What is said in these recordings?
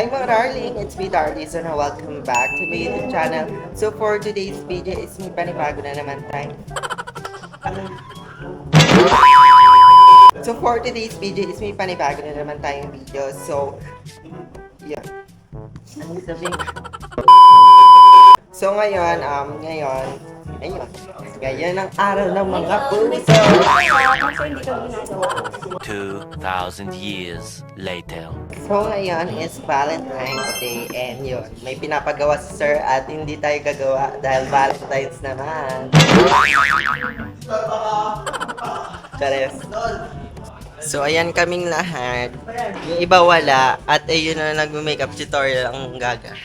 Hi mga darling, it's me Darlis and welcome back to my YouTube channel. So for today's video is may panibago na naman tayo. So for today's video is may panibago na naman tayong video. So, yeah. Ano sabihin? So ngayon, ngayon ang araw ng mga puso. 2,000 years later. So ngayon is Valentine's Day and yun, may pinapagawa si Sir at hindi tayo gagawa dahil Valentine's naman. Chares. So ayan kaming lahat. Yung iba wala at ayun na nag-makeup tutorial ang gaga.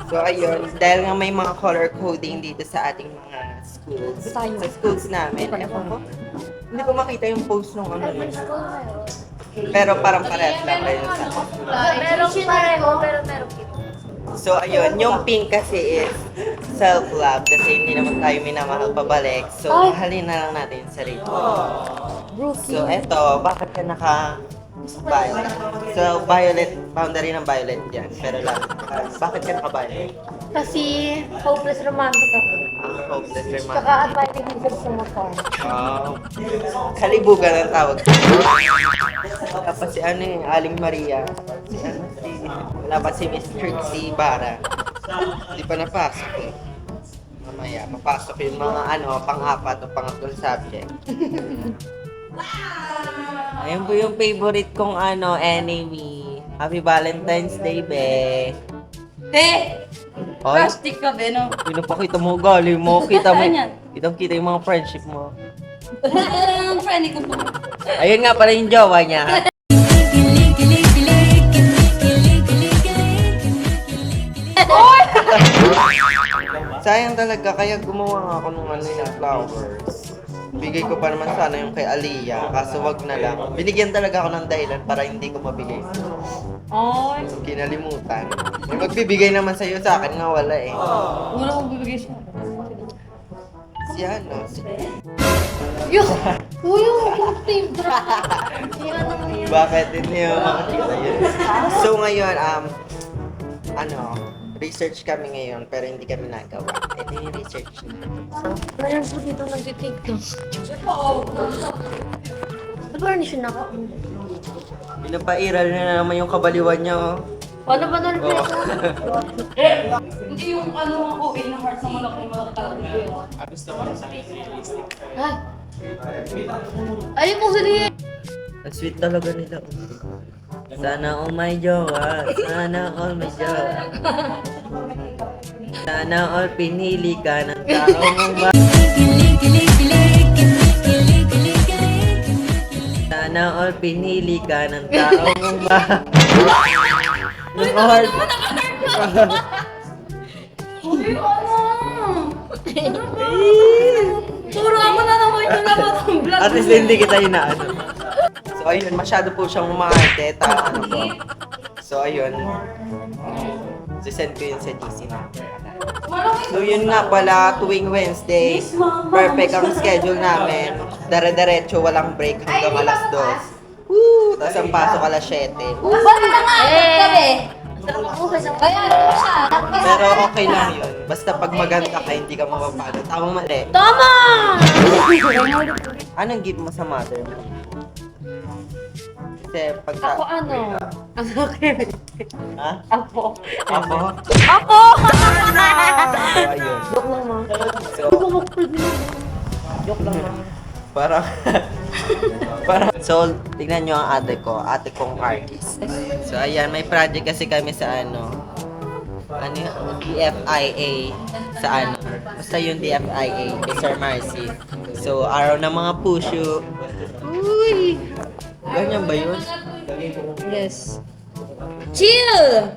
So ayun, dahil nga may mga color coding dito sa ating mga schools. Sa schools namin. Ewan ko. Hindi ko makita yung post nung ano. Pero parang parehas lang kayo sa Merong pareho, pero merong kita. So ayun, yung pink kasi is self-love kasi hindi naman tayo minamahal pabalik. So mahalin na lang natin yung sarili. So eto, bakit ka naka-violet? So violet, boundary ng violet yan. Pero lang, bakit ka naka-violet? Kasi hopeless romantic ako. Ang hopeless romantic. Tsaka advice ko sa motor. Kalibugan ang tawag. Tapos si ano yung Aling Maria. Wala pa si Miss Trixie Bara. Hindi pa napasok eh. Mamaya, mapasok yung mga pang-apat o pang-8 subject. Ayun po yung favorite kong enemy. Happy Valentine's Day, be. Oy, Plastic ka, be, no? pinapakita mo ugali mo. Kita mo. Saan yan? Kitang-kita yung mga friendship mo. Ang friend ko po. Ayun nga pala yung jowa niya. Sayang talaga, kaya gumawa nga ako ng ng flowers. Bigay ko pa naman sana yung kay Aliyah, kaso wag na lang. Binigyan talaga ako ng dahilan para hindi ko mabigay. Ay, Kinalimutan. May magbibigay naman sa'yo, sa akin nga wala eh. wala akong bibigay siya. Si si... Yung team Tira naman yan. Bakit hindi mo makikita yun? So ngayon, research kami ngayon pero hindi kami nagawa. Ito yung research na. Mayroon po dito nag-take to. Nag-garnish na ako. Pinapairal na naman yung kabaliwan niya, oh. Ano ba doon? Oh. Hindi yung ako, na heart na malaki talaga. Ayun po sa liye. Ang sweet talaga nila. Sana all my jowa. Sana all my jowa. Sana all pinili ka ng taong ba. Sana all pinili ka ng taong ba. Yung heart. Uy, Puro ako na naman yung dapat ang vlog. At least hindi kita inaano. So ayun, masyado po siyang umaarte. So ayun. Sisend ko yun sa GC natin. So yun nga pala, tuwing Wednesday, perfect ang schedule namin. Dare-diretso, walang break hanggang alas 2. Woo! Tapos ang pasok alas 7. Banda nga! Gabi! Kaya ano siya? Pero okay lang yun. Basta pag maganda ka, hindi ka mapapalo. Tamang mali. Tama! Anong gift mo sa mother mo? Kasi pag... Ako ano? Okay. Ha? Ako. Ako? Ako! So ayun. Joke lang ma. So, Joke lang ma. Parang, so, tignan nyo ang ate kong artist. So, ayan, may project kasi kami sa DFIA, sa basta yung DFIA, kay Sir Marcy. So, araw ng mga pusyo. Uy! Ganyan ba yun? Yes. Chill!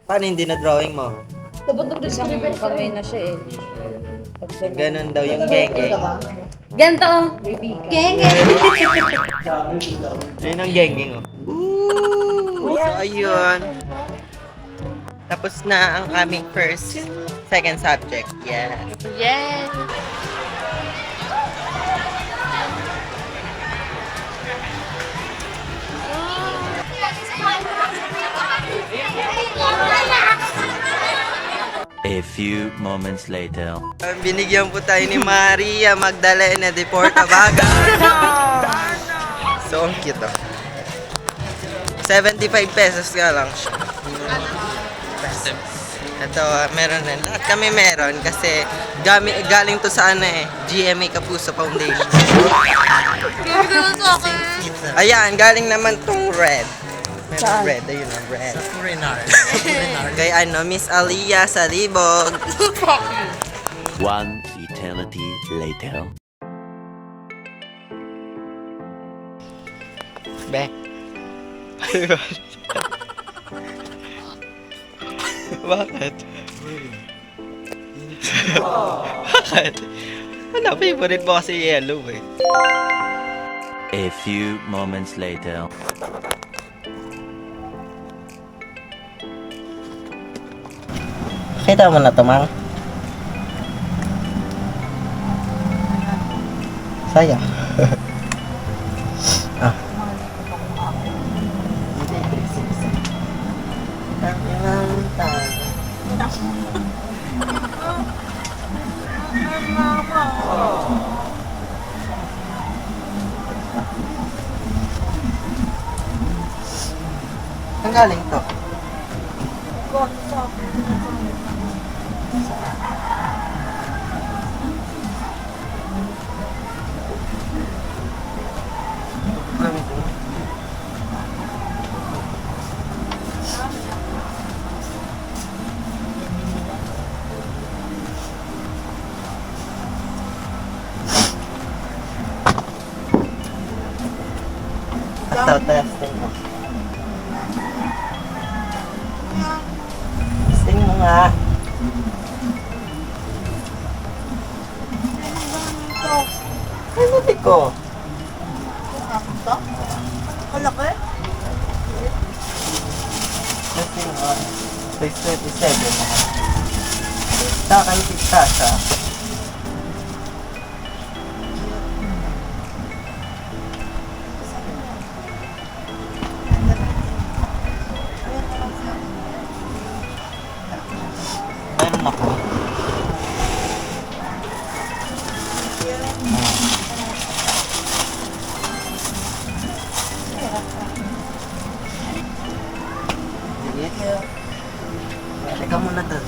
Paano hindi na drawing mo? Dapat nag-describe kamay na siya eh. Ganon daw yung genge. Ganto! Genge! Yun ang gengeng, oh. So, ayun. Tapos na ang aming second subject. Yeah. Yes! A few moments later. Binigyan po tayo ni Maria Magdalena de Portabaga. So, ang cute oh. 75 pesos nga lang siya. Ito, meron rin. Lahat kami meron kasi galing to sa ano eh, GMA Kapuso Foundation. Ayan, galing naman tong red. Meron red, ayun ang red. Kay ano, Miss Aliyah Salibog. One eternity later. Be. Bakit? Bakit? Wala, favorite mo kasi yellow eh. A few moments later. Kita mo na to, Mang? Sayang. Ah. Ang galing to. Ito, testing mo. Testing mo nga. Ay, buti ko. Malaki? Testing mo. 627. Sa akin, pistasa. Meron ako. Teka muna doon.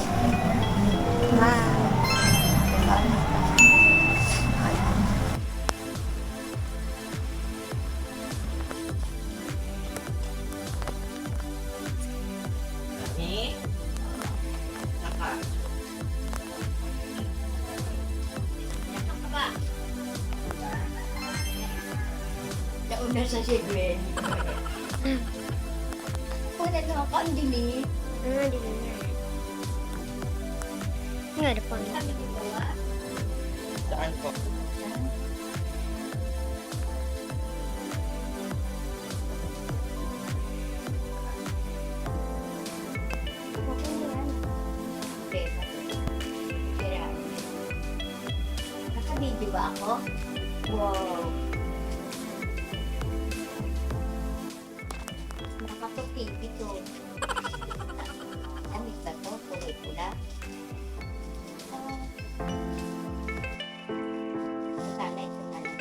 Nauna sa Sigwen. Wala naman ka, ang dili. Di ba na? Nga, depan. Saan po? Naka-video ba ako? Wow. Nakatukipi to. Amit ba to? Tuloy pula. Sana ito na lang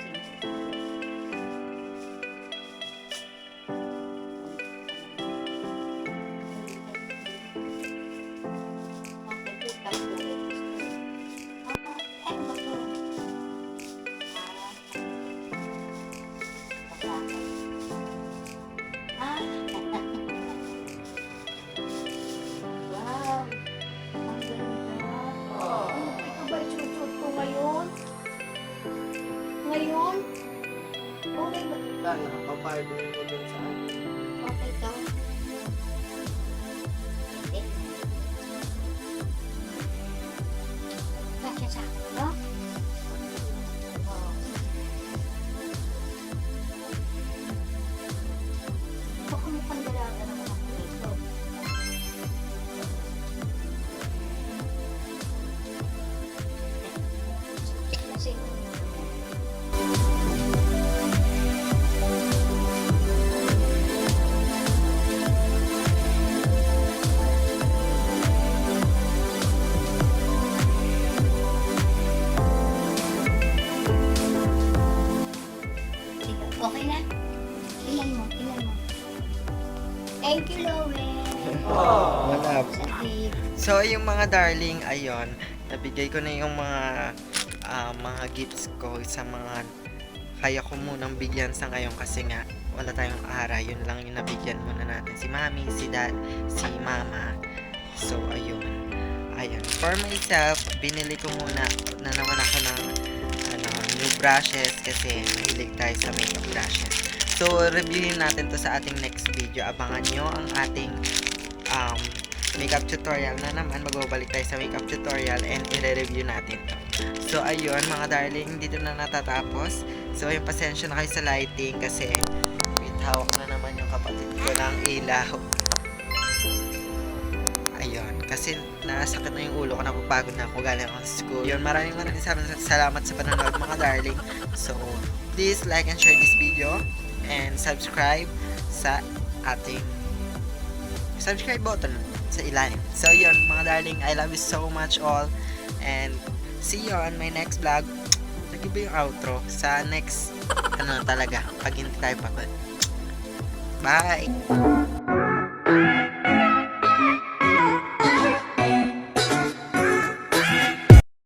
Wow! Ang ganda! Ito ba isusuot ko ngayon? Ngayon? Okay ba? Saan? Nakapapardon mo dun sa akin. Okay to? Hindi. Bakit sa akin to? Oh. Baka mukhang dalaga naman ako dito. Kasi So, yung mga darling, ayun, nabigay ko na yung mga gifts ko sa mga kaya ko munang bigyan sa ngayon kasi nga wala tayong ara, yun lang yung nabigyan muna natin si mami, si dad, si mama. So ayun, for myself, binili ko muna na naman ako ng new brushes kasi mahilig tayo sa makeup brushes. So reviewin natin to sa ating next video. Abangan nyo ang ating makeup tutorial na naman. Magbabalik tayo sa makeup tutorial and i-review natin to. So ayun mga darling, dito na natatapos. So yung pasensya na kayo sa lighting kasi wait, hawak na naman yung kapatid ko ng ilaw. Ayun, kasi nasakit na yung ulo ko, napapagod na ako galing ako sa school. Yun, maraming salamat sa panonood mga darling. So please like and share this video and subscribe sa ating subscribe button sa ilalim. So yun mga darling, I love you so much all and see you on my next vlog. Lagi ba yung outro? Sa next, talaga, pag hindi tayo pagod. Bye!